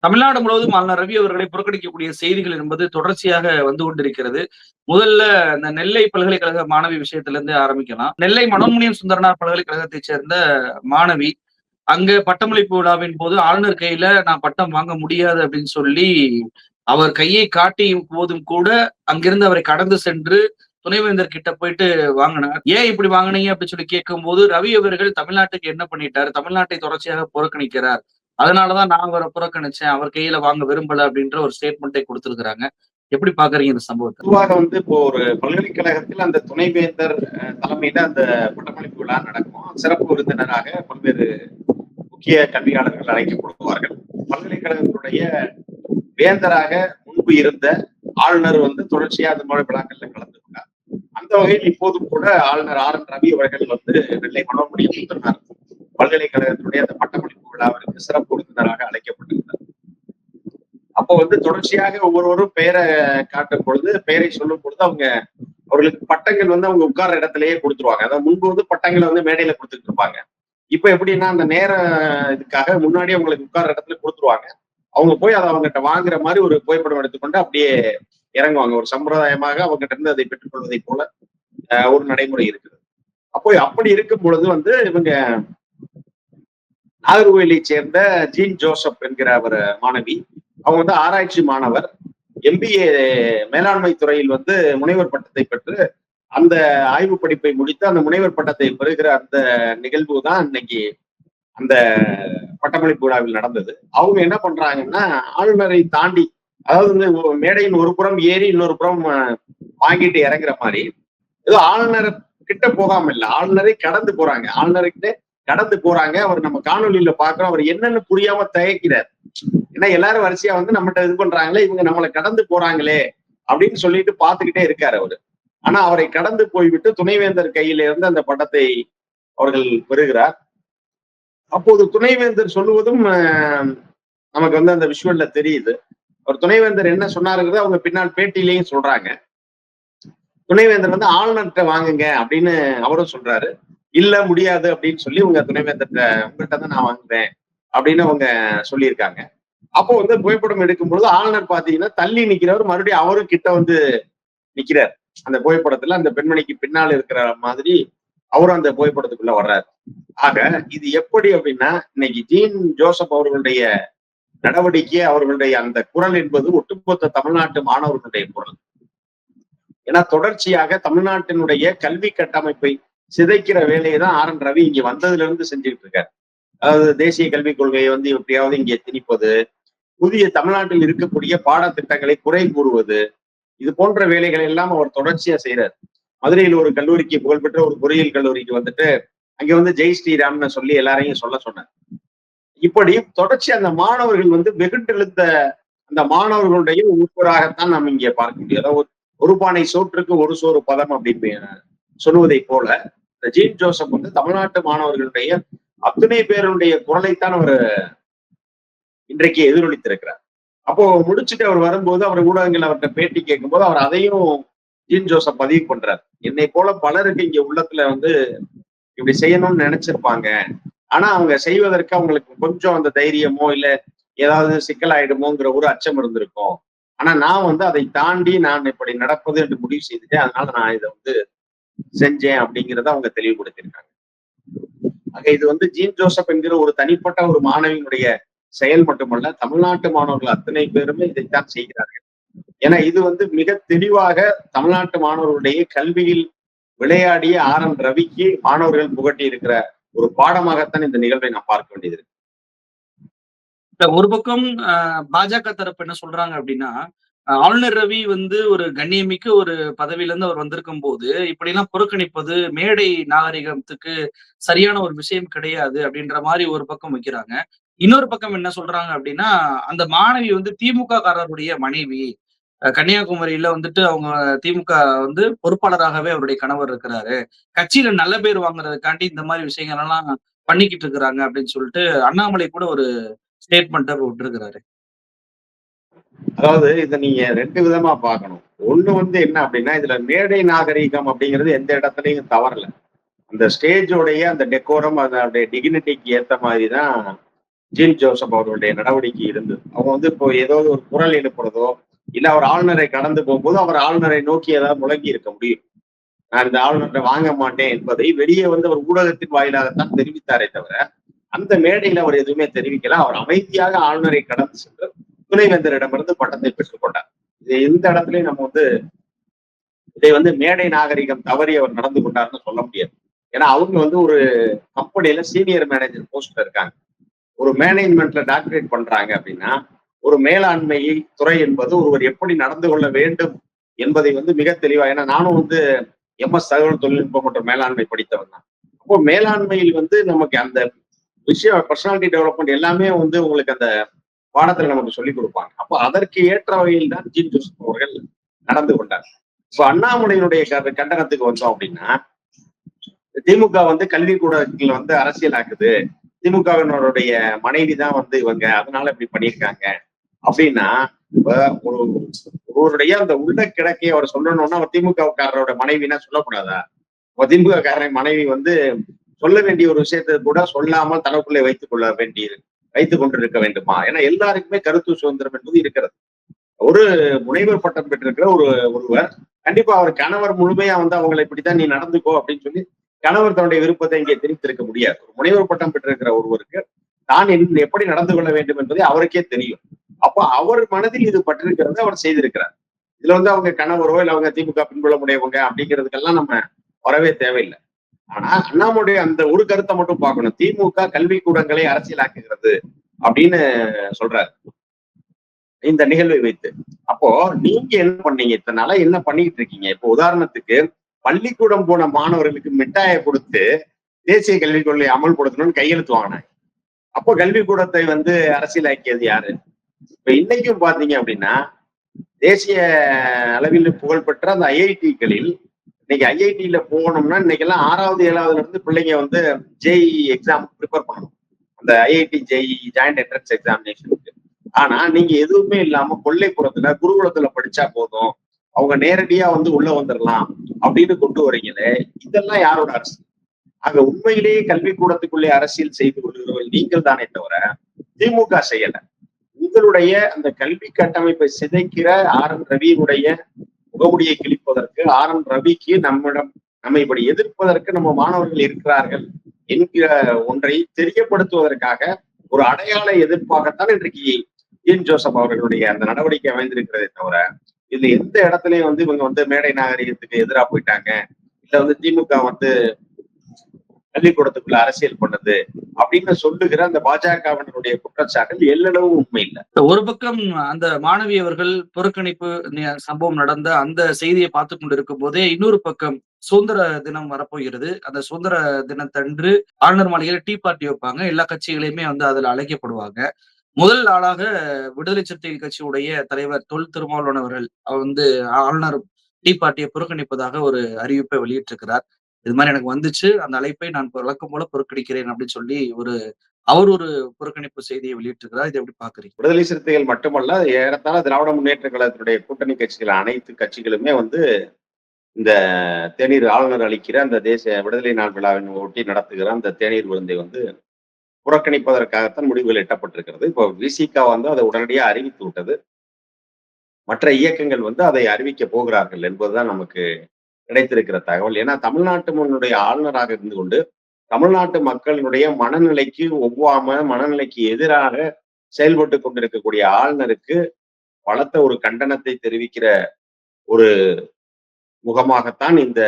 தமிழ்நாடு முழுவதும் ஆளுநர் ரவி அவர்களை புறக்கணிக்கக்கூடிய செய்திகள் என்பது தொடர்ச்சியாக வந்து கொண்டிருக்கிறது. முதல்ல இந்த நெல்லை பல்கலைக்கழக மாணவி விஷயத்திலிருந்து ஆரம்பிக்கலாம். நெல்லை மனோன்மணியம் சுந்தரனார் பல்கலைக்கழகத்தைச் சேர்ந்த மாணவி, அங்க பட்டமளிப்பு விழாவின் போது ஆளுநர் கையில நான் பட்டம் வாங்க முடியாது அப்படின்னு சொல்லி, அவர் கையை காட்டியும் போதும் கூட, அங்கிருந்து அவரை கடந்து சென்று துணைவேந்தர் கிட்ட போயிட்டு வாங்குனார். ஏன் இப்படி வாங்குனீங்க அப்படின்னு சொல்லி கேட்கும்போது, ரவி அவர்கள் தமிழ்நாட்டுக்கு என்ன பண்ணிட்டாரு? தமிழ்நாட்டை தொடர்ச்சியாக புறக்கணிக்கிறார். அதனாலதான் நான் அவர புறக்கணிச்சேன். அவர் கையில வாங்க விரும்பல அப்படின்ற ஒரு ஸ்டேட்மெண்ட்டை குடுத்திருக்கிறாங்க. எப்படி பார்க்குறீங்க இந்த சம்பவத்த? பொதுவாக இப்போ ஒரு பல்கலைக்கழகத்தில் அந்த துணைவேந்தர் தலைமையில அந்த பட்டமளிப்பு விழா நடக்கும். சிறப்பு விருந்தினராக பல்வேறு முக்கிய கல்வியாளர்கள் அழைக்கப்படுவார்கள். பல்கலைக்கழகத்துடைய வேந்தராக முன்பு இருந்த ஆளுநர் தொடர்ச்சியா அந்த மாதிரி விழாக்கள்ல கலந்து கொண்டார். அந்த வகையில் இப்போதும் கூட ஆளுநர் RN ரவி அவர்கள் நெல்லை மனோன்மணியம் சுந்தரனார் பல்கலைக்கழகத்துடைய அந்த பட்டமளிப்பு விழாவிற்கு சிறப்பு விருந்தினராக அழைக்கப்பட்டிருந்தார். அப்போ தொடர்ச்சியாக ஒவ்வொருவரும் பெயரை காட்டும் பொழுது, பெயரை சொல்லும் பொழுது அவர்களுக்கு பட்டங்கள் அவங்க உட்கார்ற இடத்திலேயே கொடுத்துருவாங்க. அதாவது முன்பு பட்டங்களை மேடையில கொடுத்துட்டு இருப்பாங்க. இப்ப எப்படின்னா அந்த நேர இதுக்காக முன்னாடியே அவங்களுக்கு உட்கார்ற இடத்துல கொடுத்துருவாங்க. அவங்க போய் அதை அவங்ககிட்ட வாங்குற மாதிரி ஒரு புகைப்படம் எடுத்துக்கொண்டு அப்படியே இறங்குவாங்க. ஒரு சம்பிரதாயமாக அவங்ககிட்ட இருந்து அதை பெற்றுக்கொள்வதை போல ஒரு நடைமுறை இருக்குது. அப்போ அப்படி இருக்கும் பொழுது இவங்க நாகர்கோயிலை சேர்ந்த ஜீன் ஜோசப் என்கிற அவர் மாணவி, அவங்க ஆராய்ச்சி மாணவர், MBA மேலாண்மை துறையில் முனைவர் பட்டத்தை பெற்று அந்த ஆய்வு படிப்பை முடித்து அந்த முனைவர் பட்டத்தை பெறுகிற அந்த நிகழ்வு தான் இன்னைக்கு அந்த பட்டமளிப்பு விழாவில் நடந்தது. அவங்க என்ன பண்றாங்கன்னா, ஆளுநரை தாண்டி, அதாவது மேடையின் ஒரு புறம் ஏறி இன்னொரு புறம் வாங்கிட்டு இறங்குற மாதிரி, ஏதோ ஆளுநர் கிட்ட போகாம இல்ல, ஆளுநரை கடந்து போறாங்க. ஆளுநர்கிட்ட கடந்து போறாங்க. அவர் நம்ம காணொலியில பாக்குறோம். அவர் என்னன்னு புரியாம தயக்கிறார். ஏன்னா எல்லாரும் வரிசையா நம்மகிட்ட இது பண்றாங்களே, இவங்க நம்மளை கடந்து போறாங்களே அப்படின்னு சொல்லிட்டு பாத்துக்கிட்டே இருக்காரு அவரு. ஆனா அவரை கடந்து போய்விட்டு துணைவேந்தர் கையில இருந்து அந்த பட்டத்தை அவர்கள் பெறுகிறார். அப்போது துணைவேந்தர் சொல்லுவதும் நமக்கு அந்த விஷுவல்ல தெரியுது. அவர் துணைவேந்தர் என்ன சொன்னாருங்கிறது அவங்க பின்னால் பேட்டியிலையும் சொல்றாங்க. துணைவேந்தர் ஆளுநர்கிட்ட வாங்குங்க அப்படின்னு அவரும் சொல்றாரு. இல்ல முடியாது அப்படின்னு சொல்லி உங்க துணைவேந்தர்கிட்ட, உங்கள்கிட்ட தான் நான் வாங்குவேன் அப்படின்னு அவங்க சொல்லியிருக்காங்க. அப்போ புகைப்படம் எடுக்கும் பொழுது ஆளுநர் பாத்தீங்கன்னா தள்ளி நிக்கிறவர் மறுபடியும் அவரும் கிட்ட நிக்கிறார். அந்த புகைப்படத்துல அந்த பெண்மணிக்கு பின்னால் இருக்கிற மாதிரி அவரும் அந்த புகைப்படத்துக்குள்ள வர்றாரு. ஆக இது எப்படி அப்படின்னா, இன்னைக்கு ஜீன் ஜோசப் அவர்களுடைய நடவடிக்கை, அவர்களுடைய அந்த குரல் என்பது ஒட்டுமொத்த தமிழ்நாட்டு மாணவர்களுடைய குரல். ஏன்னா தொடர்ச்சியாக தமிழ்நாட்டினுடைய கல்வி கட்டமைப்பை சிதைக்கிற வேலையை தான் RN ரவி இங்க வந்ததுல இருந்து செஞ்சுக்கிட்டு இருக்காரு. அதாவது தேசிய கல்விக் கொள்கையை எப்படியாவது இங்கே திணிப்பது, புதிய தமிழ்நாட்டில் இருக்கக்கூடிய பாடத்திட்டங்களை குறை கூறுவது, இது போன்ற வேலைகளை எல்லாம் அவர் தொடர்ச்சியா செய்யறாரு. மதுரையில் ஒரு கல்லூரிக்கு, புகழ்பெற்ற ஒரு பொறியியல் கல்லூரிக்கு அங்க ஜெய் ஸ்ரீராம்னு சொல்லி எல்லாரையும் சொல்ல சொன்னார். இப்படி தொடர்ச்சி அந்த மாணவர்கள் வெகுண்டெழுந்த அந்த மாணவர்களுடைய ஒருவராகத்தான் நாம் இங்கே பார்க்க முடியும். அதாவது ஒரு பானை சோற்றுக்கு ஒரு சோறு பதம் அப்படின்னு சொல்லுவதை போல இந்த ஜீன் ஜோசப் தமிழ்நாட்டு மாணவர்களுடைய அத்தனை பேருடைய குரலைத்தான் அவர் இன்றைக்கு எதிரொலித்திருக்கிறார். அப்போ முடிச்சுட்டு அவர் வரும்போது அவர் ஊடகங்கள் அவர்கிட்ட பேட்டி கேட்கும்போது அவர் அதையும் ஜீன் ஜோசப் பதிவு பண்றார். என்னை போல பலருக்கு இங்க உள்ளத்துல இப்படி செய்யணும்னு நினைச்சிருப்பாங்க. ஆனா அவங்க செய்வதற்கு அவங்களுக்கு கொஞ்சம் அந்த தைரியமோ இல்ல ஏதாவது சிக்கலாயிடுமோங்கிற ஒரு அச்சம் இருந்திருக்கும். ஆனா நான் அதை தாண்டி நான் இப்படி நடப்பது என்று முடிவு செய்துட்டேன். அதனால நான் இதை செஞ்சேன் அப்படிங்கிறத அவங்க தெளிவுபடுத்தியிருக்காங்க. ஆக இது ஜீன் ஜோசப் என்கிற ஒரு தனிப்பட்ட ஒரு மாணவியினுடைய செயல் மட்டுமல்ல, தமிழ்நாட்டு மாணவர்கள் அத்தனை பேருமே இதைத்தான் செய்கிறார்கள். ஏன்னா இது மிக தெளிவாக தமிழ்நாட்டு மாணவர்களுடைய கல்வியில் விளையாடிய RN ரவிக்கு மாணவர்கள் புகட்டி இருக்கிற ஒரு பாடமாகத்தான் இந்த நிகழ்வை நாம் பார்க்க வேண்டியது இருக்கு. ஒரு பக்கம் பாஜக தரப்பு என்ன சொல்றாங்க அப்படின்னா, ஆளுநர் ரவி ஒரு கண்ணியமிக்க ஒரு பதவியில இருந்து அவர் வந்திருக்கும் போது, இப்படிலாம் புறக்கணிப்பது மேடை நாகரிகத்துக்கு சரியான ஒரு விஷயம் கிடையாது அப்படின்ற மாதிரி ஒரு பக்கம் வைக்கிறாங்க. இன்னொரு பக்கம் என்ன சொல்றாங்க அப்படின்னா, அந்த மாணவி திமுக காரருடைய மனைவி. கன்னியாகுமரியில அவங்க திமுக பொறுப்பாளராகவே அவருடைய கணவர் இருக்கிறாரு. கட்சியில நல்ல பேர் வாங்குறதுக்காண்டி இந்த மாதிரி விஷயங்கள் எல்லாம் பண்ணிக்கிட்டு இருக்கிறாங்க அப்படின்னு சொல்லிட்டு அண்ணாமலை கூட ஒரு ஸ்டேட்மெண்ட்ட விட்டுருக்கிறாரு. அதாவது இதை நீங்க 2 விதமா பார்க்கணும். ஒண்ணு என்ன அப்படின்னா, இதுல மேடை நாகரீகம் அப்படிங்கிறது எந்த இடத்துலயும் தவறல. அந்த ஸ்டேஜோடைய அந்த டெக்கோரம், அதனுடைய டிக்னிட்டிக்கு ஏத்த மாதிரி தான் ஜீன் ஜோசப் அவர்களுடைய நடவடிக்கை இருந்தது. அவங்க வந்து இப்போ ஏதோ ஒரு குரல் எழுப்புறதோ, இல்ல அவர் ஆளுநரை கடந்து போகும்போது அவர் ஆளுநரை நோக்கி ஏதாவது முழங்கி இருக்க முடியும். நான் இந்த ஆளுநரை வாங்க மாட்டேன் என்பதை வெளியே வந்து அவர் ஊடகத்தின் வாயிலாகத்தான் தெரிவித்தாரே தவிர, அந்த மேடையில் அவர் எதுவுமே தெரிவிக்கல. அவர் அமைதியாக ஆளுநரை கடந்து சென்று துணைவேந்தரிடமிருந்து பட்டத்தை பெற்றுக் கொண்டார். இது எந்த இடத்துலயும் நம்ம வந்து இதை வந்து மேடை நாகரிகம் தவறி அவர் நடந்து கொண்டார்னு சொல்ல முடியாது. ஏன்னா அவங்க வந்து ஒரு கம்பெனியில சீனியர் மேனேஜர் போஸ்ட்ல இருக்காங்க. ஒரு மேனேஜ்மெண்ட்ல டாக்டரேட் பண்றாங்க அப்படின்னா, ஒரு மேலாண்மை துறை என்பது ஒருவர் எப்படி நடந்து கொள்ள வேண்டும் என்பதை வந்து மிக தெளிவா, ஏன்னா நானும் வந்து எம்எஸ் தகவல் தொழில்நுட்பம் மற்றும் மேலாண்மை படித்தவன் தான். அப்போ மேலாண்மையில் வந்து நமக்கு அந்த விஷயம் பர்சனாலிட்டி டெவலப்மெண்ட் எல்லாமே வந்து உங்களுக்கு அந்த பாடத்துல நமக்கு சொல்லிக் கொடுப்பாங்க. அப்போ அதற்கு ஏற்ற வகையில் தான் ஜீன் ஜோசப் அவர்கள் நடந்து கொண்டார். இப்போ அண்ணாமலையினுடைய கண்டனத்துக்கு வந்தோம் அப்படின்னா, திமுக வந்து கல்விக்கூடத்தில் வந்து அரசியல் ஆக்குது, திமுகவினருடைய மனைவி தான் வந்து இவங்க, அதனால இப்படி பண்ணியிருக்காங்க அப்படின்னா, இப்ப ஒரு ஒருவருடைய அந்த உள்ள கிடக்கையை அவர் சொல்லணும்னா அவர் திமுககாரரோட மனைவினா சொல்லக்கூடாதா? திமுக காரன் மனைவி வந்து சொல்ல வேண்டிய ஒரு விஷயத்தை கூட சொல்லாமல் தனக்குள்ளே வைத்துக் கொண்டிருக்க வேண்டுமா? ஏன்னா எல்லாருக்குமே கருத்து சுதந்திரம் என்பது இருக்கிறது. ஒரு முனைவர் பட்டம் பெற்றிருக்கிற ஒருவர் கண்டிப்பா அவர் கணவர் முழுமையா வந்து அவங்களை இப்படித்தான் நீ நடந்துக்கோ அப்படின்னு சொல்லி கணவர் தன்னுடைய விருப்பத்தை இங்கே திணித்திருக்க முடியாது. ஒரு முனைவர் பட்டம் பெற்றிருக்கிற ஒருவருக்கு தான் எப்படி நடந்து கொள்ள வேண்டும் என்பதை அவருக்கே தெரியும். அப்போ அவர் மனதில் இது பட்டிருக்கிறத அவர் செய்திருக்கிறார். இதுல வந்து அவங்க கணவரோ இல்ல அவங்க திமுக பின்புலமுடையவங்க அப்படிங்கிறதுக்கெல்லாம் நம்ம வரவே தேவையில்லை. ஆனா அண்ணாமலை அந்த ஒரு கருத்தை மட்டும் பார்க்கணும். திமுக கல்விக்கூடங்களை அரசியலாக்குகிறது அப்படின்னு சொல்றாரு இந்த நிகழ்வை வைத்து. அப்போ நீங்க என்ன பண்ணீங்க? இத்தனை நாளா என்ன பண்ணிட்டு இருக்கீங்க? இப்போ உதாரணத்துக்கு பள்ளிக்கூடம் போன மாணவர்களுக்கு மிட்டாயை கொடுத்து தேசிய கல்விக் கொள்கை அமல்படுத்தணும்னு கையெழுத்து வாங்கினாங்க. அப்போ கல்விக்கூடத்தை வந்து அரசியலாக்கியது யாரு? இப்ப இன்னைக்கும் பாத்தீங்க அப்படின்னா தேசிய அளவில் புகழ்பெற்ற அந்த ஐஐடிகளில் இன்னைக்கு ஐஐடியில போகணும்னா இன்னைக்கு எல்லாம் 6வது 7வதுல இருந்து பிள்ளைங்க வந்து ஜேஇ எக்ஸாம் ப்ரிப்பேர் பண்ணணும். அந்த ஐஐடி ஜேஇ ஜாயிண்ட் என்ட்ரன்ஸ் எக்ஸாமினேஷனுக்கு. ஆனா நீங்க எதுவுமே இல்லாம கொல்லைப்புறத்துல குருகுலத்துல படிச்சா போதும், அவங்க நேரடியா வந்து உள்ள வந்துடலாம் அப்படின்னு கொண்டு வரீங்களே, இதெல்லாம் யாரோட அரசு? ஆக உண்மையிலேயே கல்விக்கூடத்துக்குள்ளே அரசியல் செய்து கொள்கிறவர்கள் நீங்கள் தானே தவிர திமுக செய்யல. உங்களுடைய அந்த கல்வி கட்டமைப்பை சிதைக்கிற ரவியினுடைய முகமுடியை கிழிப்பதற்கு ரவிக்கு நம்மை இப்படி எதிர்ப்பதற்கு நம்ம மாணவர்கள் இருக்கிறார்கள் என்கிற ஒன்றை தெரியப்படுத்துவதற்காக ஒரு அடையாள எதிர்ப்பாகத்தான் இன்றைக்கு ஜீன் ஜோசப் அவர்களுடைய அந்த நடவடிக்கை அமைந்திருக்கிறதே தவிர இதுல எந்த இடத்துலயும் வந்து இவங்க வந்து மேடை நாகரிகத்துக்கு எதிராக போயிட்டாங்க, இல்ல வந்து திமுக வந்து பள்ளிக்கூடத்துக்குள்ள அரசியல் பண்ணுது அப்படின்னு சொல்லுகிற அந்த பாஜகவினருடைய குற்றச்சாட்டில் எல்லளவும் உண்மை இல்லை. ஒரு பக்கம் அந்த மாணவி அவர்கள் புறக்கணிப்பு சம்பவம் நடந்த அந்த செய்தியை பார்த்து கொண்டு இருக்கும் போதே இன்னொரு பக்கம் சுதந்திர தினம் வரப்போகிறது. அந்த சுதந்திர தினத்தன்று ஆளுநர் மாளிகையில டீ பார்ட்டி வைப்பாங்க. எல்லா கட்சிகளையுமே வந்து அதுல அழைக்கப்படுவாங்க. முதல் நாளாக விடுதலை சிறுத்தைகள் கட்சியுடைய தலைவர் தொல் திருமாவளவன் அவர்கள் அவர் வந்து ஆளுநர் டீ பார்ட்டியை புறக்கணிப்பதாக ஒரு அறிவிப்பை வெளியிட்டிருக்கிறார். இது மாதிரி எனக்கு வந்துச்சு, அந்த அழைப்பை நான் வழக்கம் போல புறக்கணிக்கிறேன் அப்படின்னு சொல்லி அவர் ஒரு புறக்கணிப்பு செய்தியை வெளியிட்டிருக்கிறார். இதை எப்படி பாக்குறீங்க? விடுதலை சிறுத்தைகள் மட்டுமல்ல, ஏறத்தாழ திராவிட முன்னேற்ற கழகத்தினுடைய கூட்டணி கட்சிகள் அனைத்து கட்சிகளுமே வந்து இந்த தேநீர் ஆளுநர் அளிக்கிற அந்த தேசிய விடுதலை நாள் விழாவின் ஒட்டி நடத்துகிற அந்த தேநீர் விருந்தை வந்து புறக்கணிப்பதற்காகத்தான் முடிவுகள் எட்டப்பட்டிருக்கிறது. இப்போ விசிக வந்து அதை உடனடியாக அறிவித்து விட்டது. மற்ற இயக்கங்கள் வந்து அதை அறிவிக்க போகிறார்கள் என்பதுதான் நமக்கு கிடைத்திருக்கிற தகவல். ஏன்னா தமிழ்நாட்டு முன்னுடைய ஆளுநராக இருந்து கொண்டு தமிழ்நாட்டு மக்களினுடைய மனநிலைக்கு ஒவ்வாம மனநிலைக்கு எதிராக செயல்பட்டு கொண்டிருக்கக்கூடிய ஆளுநருக்கு பலத்த ஒரு கண்டனத்தை தெரிவிக்கிற ஒரு முகமாகத்தான் இந்த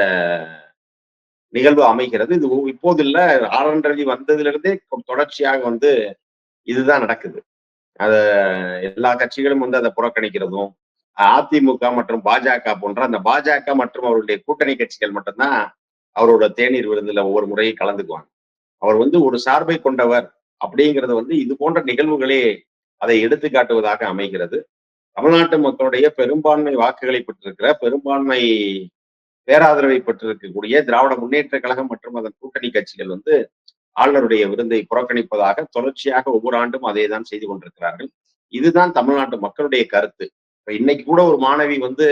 நிகழ்வு அமைகிறது. இது இப்போது இல்ல, ரவி வந்ததிலிருந்தே தொடர்ச்சியாக வந்து இதுதான் நடக்குது. அத எல்லா கட்சிகளும் வந்து அதை புறக்கணிக்கிறதும், அதிமுக மற்றும் பாஜக போன்ற அந்த பாஜக மற்றும் அவருடைய கூட்டணி கட்சிகள் மட்டும்தான் அவரோட தேநீர் விருந்துல ஒவ்வொரு முறையும் கலந்துக்குவாங்க. அவர் வந்து ஒரு சார்பை கொண்டவர் அப்படிங்கிறது வந்து இது போன்ற நிகழ்வுகளே அதை எடுத்துக்காட்டுவதாக அமைகிறது. தமிழ்நாட்டு மக்களுடைய பெரும்பான்மை வாக்குகளை பெற்றிருக்கிற, பெரும்பான்மை பேராதரவை பெற்றிருக்கக்கூடிய திராவிட முன்னேற்ற கழகம் மற்றும் அதன் கூட்டணி கட்சிகள் வந்து ஆளுநருடைய விருந்தை புறக்கணிப்பதாக தொடர்ச்சியாக ஒவ்வொரு ஆண்டும் அதை தான் செய்து கொண்டிருக்கிறார்கள். இதுதான் தமிழ்நாட்டு மக்களுடைய கருத்து. இப்ப இன்னைக்கு கூட ஒரு மாணவி வந்து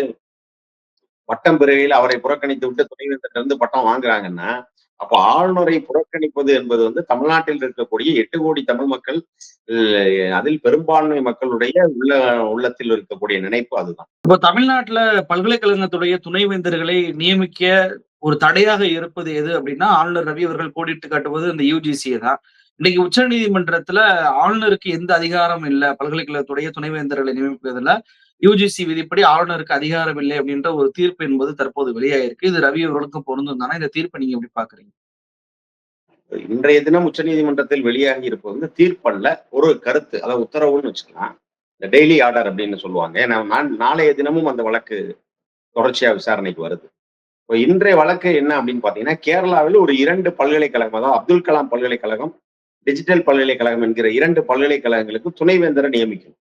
பட்டம் பெறுகையில் அவரை புறக்கணித்து விட்டு துணைவேந்தர் இருந்து பட்டம் வாங்குறாங்கன்னா அப்போ ஆளுநரை புறக்கணிப்பது என்பது வந்து தமிழ்நாட்டில் இருக்கக்கூடிய 8 கோடி தமிழ் மக்கள், அதில் பெரும்பான்மை மக்களுடைய உள்ளத்தில் இருக்கக்கூடிய நினைப்பு அதுதான். இப்போ தமிழ்நாட்டுல பல்கலைக்கழகத்துடைய துணைவேந்தர்களை நியமிக்க ஒரு தடையாக இருப்பது எது அப்படின்னா, ஆளுநர் ரவி அவர்கள் கோடிட்டு காட்டுவது இந்த யுஜிசிய தான். இன்னைக்கு உச்சநீதிமன்றத்துல ஆளுநருக்கு எந்த அதிகாரம் இல்ல. பல்கலைக்கழகத்துடைய துணைவேந்தர்களை நியமிப்பதுல யுஜிசி விதிப்படி ஆளுநருக்கு அதிகாரம் இல்லை அப்படின்ற ஒரு தீர்ப்பு என்பது தற்போது வெளியாயிருக்கு. இது ரவி அவர்களுக்கும் பொருந்தும் தானே? இந்த தீர்ப்பை நீங்க எப்படி பார்க்குறீங்க? இன்றைய தினம் உச்சநீதிமன்றத்தில் வெளியாகி இருப்பது வந்து தீர்ப்பல்ல, ஒரு கருத்து. அதாவது உத்தரவுன்னு வச்சுக்கலாம். இந்த டெய்லி ஆர்டர் அப்படின்னு சொல்லுவாங்க. ஏன்னா நாளைய தினமும் அந்த வழக்கு தொடர்ச்சியா விசாரணைக்கு வருது. இப்ப இன்றைய வழக்கு என்ன அப்படின்னு பாத்தீங்கன்னா, கேரளாவில் ஒரு 2 பல்கலைக்கழகம், அதாவது அப்துல் கலாம் பல்கலைக்கழகம், டிஜிட்டல் பல்கலைக்கழகம் என்கிற 2 பல்கலைக்கழகங்களுக்கு துணைவேந்தரை நியமிக்கும்.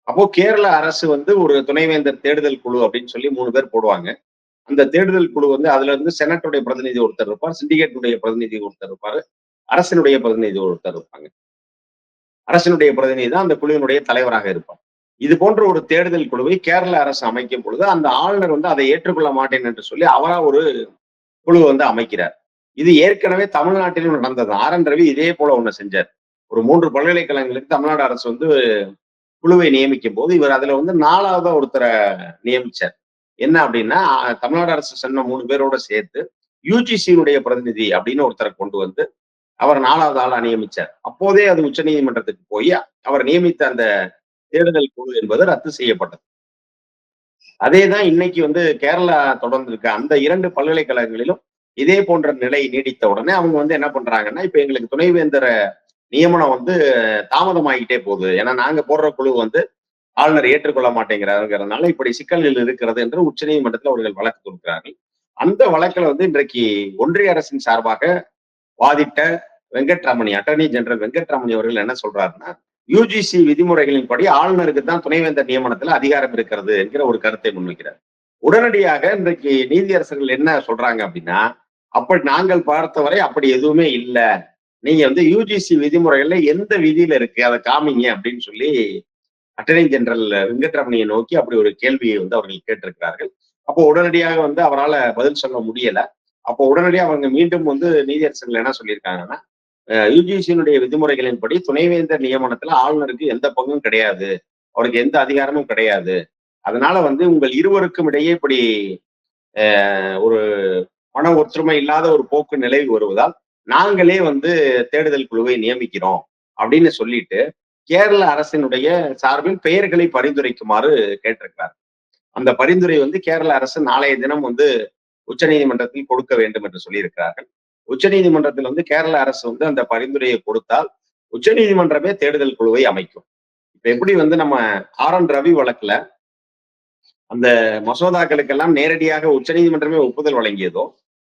அப்போ கேரள அரசு வந்து ஒரு துணைவேந்தர் தேடுதல் குழு அப்படின்னு சொல்லி 3 பேர் போடுவாங்க. அந்த தேடுதல் குழு வந்து அதுல இருந்து செனட்டுடைய பிரதிநிதி ஒருத்தர் இருப்பார், சிண்டிகேட்டுடைய பிரதிநிதி ஒருத்தர் இருப்பாரு, அரசினுடைய பிரதிநிதி ஒருத்தர் இருப்பாங்க. அரசினுடைய பிரதிநிதி தான் அந்த குழுவினுடைய தலைவராக இருப்பார். இது போன்ற ஒரு தேடுதல் குழுவை கேரள அரசு அமைக்கும் பொழுது, அந்த ஆளுநர் வந்து அதை ஏற்றுக்கொள்ள மாட்டேன் என்று சொல்லி அவரா ஒரு குழு வந்து அமைக்கிறார். இது ஏற்கனவே தமிழ்நாட்டிலும் நடந்தது. ஆர்.என். ரவி இதே போல ஒண்ணு செஞ்சார். ஒரு 3 பல்கலைக்கழகங்களுக்கு தமிழ்நாடு அரசு வந்து குழுவை நியமிக்கும் போது, இவர் அதுல வந்து 4வதா ஒருத்தர நியமிச்சார். என்ன அப்படின்னா, தமிழ்நாடு அரசு சொன்ன 3 பேரோட சேர்த்து யுஜிசியினுடைய பிரதிநிதி அப்படின்னு ஒருத்தரை கொண்டு வந்து அவர் 4வது ஆளா நியமிச்சார். அப்போதே அது உச்சநீதிமன்றத்துக்கு போய் அவர் நியமித்த அந்த தேடுதல் குழு என்பது ரத்து செய்யப்பட்டது. அதேதான் இன்னைக்கு வந்து கேரளா தொடர்ந்து இருக்க அந்த 2 பல்கலைக்கழகங்களிலும் இதே போன்ற நிலை நீடித்த உடனே அவங்க வந்து என்ன பண்றாங்கன்னா, இப்ப எங்களுக்கு துணைவேந்தர நியமனம் வந்து தாமதமாகிட்டே போகுது. ஏன்னா நாங்க போடுற குழு வந்து ஆளுநர் ஏற்றுக்கொள்ள மாட்டேங்கிறாருங்கிறதுனால இப்படி சிக்கல்கள் இருக்கிறது என்று உச்சநீதிமன்றத்தில் அவர்கள் வழக்கு தொடுக்கிறார்கள். அந்த வழக்குல வந்து இன்றைக்கு ஒன்றிய அரசின் சார்பாக வாதிட்ட வெங்கட்ராமணி, அட்டர்னி ஜெனரல் வெங்கட்ராமணி அவர்கள் என்ன சொல்றாருன்னா, யுஜிசி விதிமுறைகளின்படி ஆளுநருக்கு தான் துணைவேந்தர் நியமனத்துல அதிகாரம் இருக்கிறது என்கிற ஒரு கருத்தை முன்வைக்கிறார். உடனடியாக இன்றைக்கு நீதியரசர்கள் என்ன சொல்றாங்க அப்படின்னா, அப்படி நாங்கள் பார்த்தவரை அப்படி எதுவுமே இல்ல. நீங்க வந்து யுஜிசி விதிமுறைகள்ல எந்த விதியில இருக்கு அதை காமிங்க அப்படின்னு சொல்லி அட்டர்னி ஜெனரல் வெங்கட்ராமணியை நோக்கி அப்படி ஒரு கேள்வியை வந்து அவர்கள் கேட்டிருக்கிறார்கள். அப்போ உடனடியாக வந்து அவரால் பதில் சொல்ல முடியல. அப்போ உடனடியாக அவங்க மீண்டும் வந்து நீதியரசர்கள் என்ன சொல்லியிருக்காங்கன்னா, யுஜிசியினுடைய விதிமுறைகளின்படி துணைவேந்தர் நியமனத்துல ஆளுநருக்கு எந்த பங்கும் கிடையாது, அவருக்கு எந்த அதிகாரமும் கிடையாது. அதனால வந்து உங்கள் இருவருக்கும் இடையே இப்படி ஒரு மன ஒற்றுமை இல்லாத ஒரு போக்கு நிலவி வருவதால் நாங்களே வந்து தேடுதல் குழுவை நியமிக்கிறோம் அப்படின்னு சொல்லிட்டு கேரள அரசினுடைய சார்பில் பெயர்களை பரிந்துரைக்குமாறு கேட்டிருக்கிறார். அந்த பரிந்துரை வந்து கேரள அரசு நாளைய தினம் வந்து உச்சநீதிமன்றத்தில் கொடுக்க வேண்டும் என்று சொல்லியிருக்கிறார்கள். உச்சநீதிமன்றத்தில் வந்து கேரள அரசு வந்து அந்த பரிந்துரையை கொடுத்தால் உச்சநீதிமன்றமே தேடுதல் குழுவை அமைக்கும். இப்ப எப்படி வந்து நம்ம ஆர்.என். ரவி வழக்குல அந்த மசோதாக்களுக்கெல்லாம் நேரடியாக உச்சநீதிமன்றமே ஒப்புதல் வழங்கியதோ,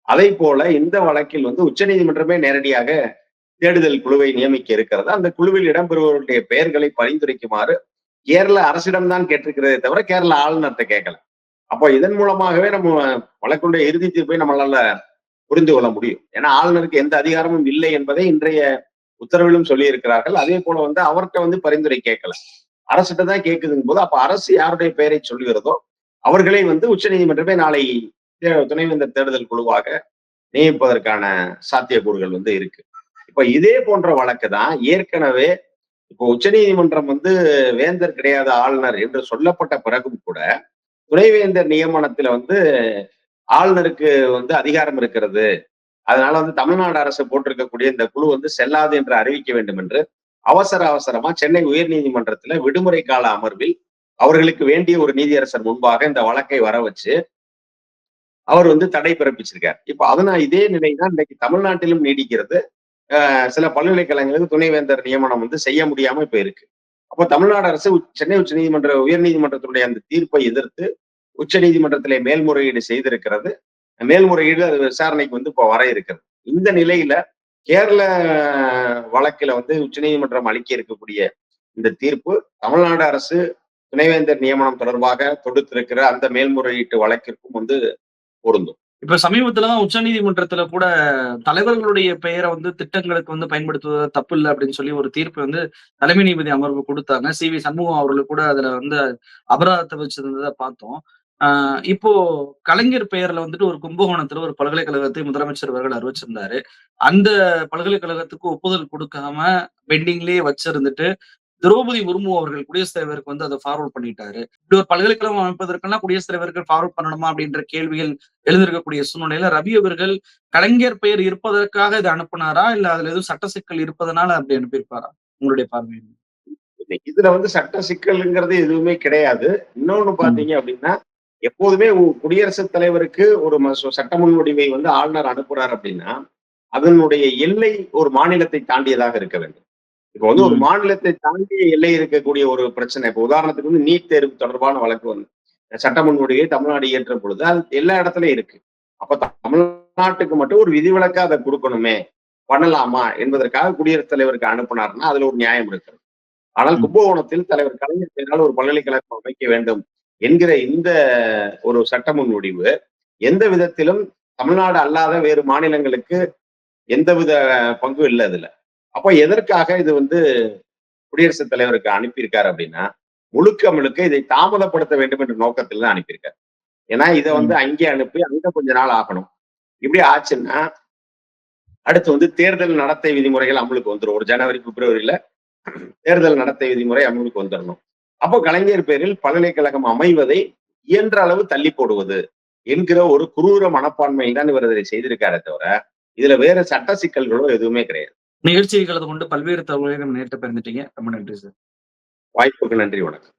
அதை போல இந்த வழக்கில் வந்து உச்சநீதிமன்றமே நேரடியாக தேடுதல் குழுவை நியமிக்க இருக்கிறது. அந்த குழுவில் இடம்பெறுபவருடைய பெயர்களை பரிந்துரைக்குமாறு கேரள அரசிடம்தான் கேட்டிருக்கிறதே தவிர கேரள ஆளுநர்கிட்ட கேட்கல. அப்போ இதன் மூலமாகவே நம்ம வழக்குடைய இறுதி தீர்ப்பை நம்மளால புரிந்து கொள்ள முடியும். ஏன்னா ஆளுநருக்கு எந்த அதிகாரமும் இல்லை என்பதை இன்றைய உத்தரவிலும் சொல்லி இருக்கிறார்கள். அதே போல வந்து அவர்கிட்ட வந்து பரிந்துரை கேட்கல, அரசிட்ட தான் கேட்குதுங்க போது அப்ப அரசு யாருடைய பெயரை சொல்லுகிறதோ அவர்களை வந்து உச்சநீதிமன்றமே நாளை துணைவேந்தர் தேடுதல் குழுவாக நியமிப்பதற்கான சாத்தியக்கூறுகள் வந்து இருக்கு. இப்ப இதே போன்ற வழக்கு தான் ஏற்கனவே இப்போ உச்சநீதிமன்றம் வந்து வேந்தர் கிடையாத ஆளுநர் என்று சொல்லப்பட்ட பிறகும் கூட துணைவேந்தர் நியமனத்துல வந்து ஆளுநருக்கு வந்து அதிகாரம் இருக்கிறது. அதனால வந்து தமிழ்நாடு அரசு போட்டிருக்கக்கூடிய இந்த குழு வந்து செல்லாது என்று அறிவிக்க வேண்டும் என்று அவசரமா சென்னை உயர்நீதிமன்றத்துல விடுமுறை கால அமர்வில் அவர்களுக்கு வேண்டிய ஒரு நீதியரசர் முன்பாக இந்த வழக்கை வர வச்சு அவர் வந்து தடை பிறப்பிச்சிருக்கார். இப்ப அதனால இதே நிலைதான் இன்னைக்கு தமிழ்நாட்டிலும் நீடிக்கிறது. சில பல்கலைக்கழகங்களுக்கு துணைவேந்தர் நியமனம் வந்து செய்ய முடியாம இப்ப இருக்கு. அப்போ தமிழ்நாடு அரசு சென்னை உயர்நீதிமன்றத்தினுடைய அந்த தீர்ப்பை எதிர்த்து உச்சநீதிமன்றத்திலே மேல்முறையீடு செய்திருக்கிறது. மேல்முறையீடு அது விசாரணைக்கு வந்து இப்போ வர இருக்கிறது. இந்த நிலையில கேரள வழக்கில வந்து உச்சநீதிமன்றம் அளிக்க இருக்கக்கூடிய இந்த தீர்ப்பு தமிழ்நாடு அரசு துணைவேந்தர் நியமனம் தொடர்பாக தொடுத்திருக்கிற அந்த மேல்முறையீட்டு வழக்கிற்கும் வந்து பொருந்தும். இப்ப சமீபத்துலதான் உச்சநீதிமன்றத்துல கூட தலைவர்களுடைய பெயரை வந்து திட்டங்களுக்கு வந்து பயன்படுத்துவது தப்பு இல்லை அப்படின்னு சொல்லி ஒரு தீர்ப்பு வந்து தலைமை நீதிபதி அமர்வு கொடுத்தாங்க. சி.வி. சண்முகம் அவர்களுக்கு கூட அதுல வந்து அபராதத்தை வச்சிருந்ததை பார்த்தோம். இப்போ கலைஞர் பெயர்ல வந்துட்டு ஒரு கும்பகோணத்துல ஒரு பல்கலைக்கழகத்தை முதலமைச்சர் அவர்கள் அறிவிச்சிருந்தாரு. அந்த பல்கலைக்கழகத்துக்கு ஒப்புதல் குடுக்காம பெண்டிங்லயே வச்சிருந்துட்டு, திரௌபதி முர்மு அவர்கள் குடியரசுத் தலைவருக்கு வந்து அத ஃபார்வர்ட் பண்ணிட்டாரு. இப்படி ஒரு பல்கலைக்கழகம் அமைப்பதற்கெல்லாம் குடியரசுத் தலைவருக்கு ஃபார்வர்ட் பண்ணணுமா? அப்படின்ற கேள்விகள் எழுந்திருக்கக்கூடிய சூழ்நிலையில, ரவி அவர்கள் கலைஞர் பெயர் இருப்பதற்காக இத அனுப்புனாரா? இல்ல அதுல எதுவும் சட்ட சிக்கல் இருப்பதனால அப்படி அனுப்பியிருப்பாரா? உங்களுடைய பார்வை என்ன? இதுல வந்து சட்ட சிக்கல்ங்கிறது எதுவுமே கிடையாது. இன்னொன்னு ம். பாத்தீங்க அப்படின்னா, எப்போதுமே குடியரசுத் தலைவருக்கு ஒரு சட்ட முன்வடிவை வந்து ஆளுநர் அனுப்புறார் அப்படின்னா, அதனுடைய எல்லை ஒரு மாநிலத்தை தாண்டியதாக இருக்க வேண்டும். இப்ப வந்து ஒரு ம். மாநிலத்தை தாண்டிய எல்லை இருக்கக்கூடிய ஒரு பிரச்சனை. இப்ப உதாரணத்துக்கு வந்து நீட் தேர்வு தொடர்பான வழக்கு வந்து சட்ட முன்வடிவை தமிழ்நாடு இயற்ற பொழுது, அது எல்லா இடத்துலயும் இருக்கு. அப்ப தமிழ்நாட்டுக்கு மட்டும் ஒரு விதிவிலக்கா அத குடுக்கணுமே, பண்ணலாமா என்பதற்காக குடியரசுத் தலைவருக்கு அனுப்புனார்ன்னா, அதுல ஒரு நியாயம் இருக்கு. ஆனால் ம். கும்பகோணத்தில் தலைவர் கலைஞர் பெயரால் ஒரு பல்கலைக்கழகம் அமைக்க வேண்டும் என்கிற இந்த ஒரு சட்ட முன்வடிவு எந்த விதத்திலும் தமிழ்நாடு அல்லாத வேறு மாநிலங்களுக்கு எந்தவித பங்கும் இல்லை அதுல. அப்ப எதற்காக இது வந்து குடியரசுத் தலைவருக்கு அனுப்பியிருக்காரு அப்படின்னா, முழுக்க முழுக்க இதை தாமதப்படுத்த வேண்டும் என்ற நோக்கத்தில் தான் அனுப்பியிருக்காரு. ஏன்னா இதை வந்து ம். அங்கே அனுப்பி அங்க கொஞ்ச நாள் ஆகணும். இப்படி ஆச்சுன்னா அடுத்து வந்து தேர்தல் நடத்தை விதிமுறைகள் அமலுக்கு வந்துரும். ஒரு ஜனவரி, பிப்ரவரியில தேர்தல் நடத்தை விதிமுறை அமலுக்கு வந்துரணும். அப்போ கலைஞர் பேரில் பல்கலைக்கழகம் அமைவதை இயன்ற அளவு தள்ளி போடுவது என்கிற ஒரு குரூர மனப்பான்மையில் தான் இவர் இதை செய்திருக்காரே தவிர, இதுல வேற சட்ட சிக்கல்களோ எதுவுமே கிடையாது. நிகழ்ச்சியை கலந்து கொண்டு பல்வேறு தகவல்களை நம்ம நேர்ட்ட பகிர்ந்துட்டீங்க. ரொம்ப நன்றி சார். வாய்ப்புக்கு நன்றி, வணக்கம்.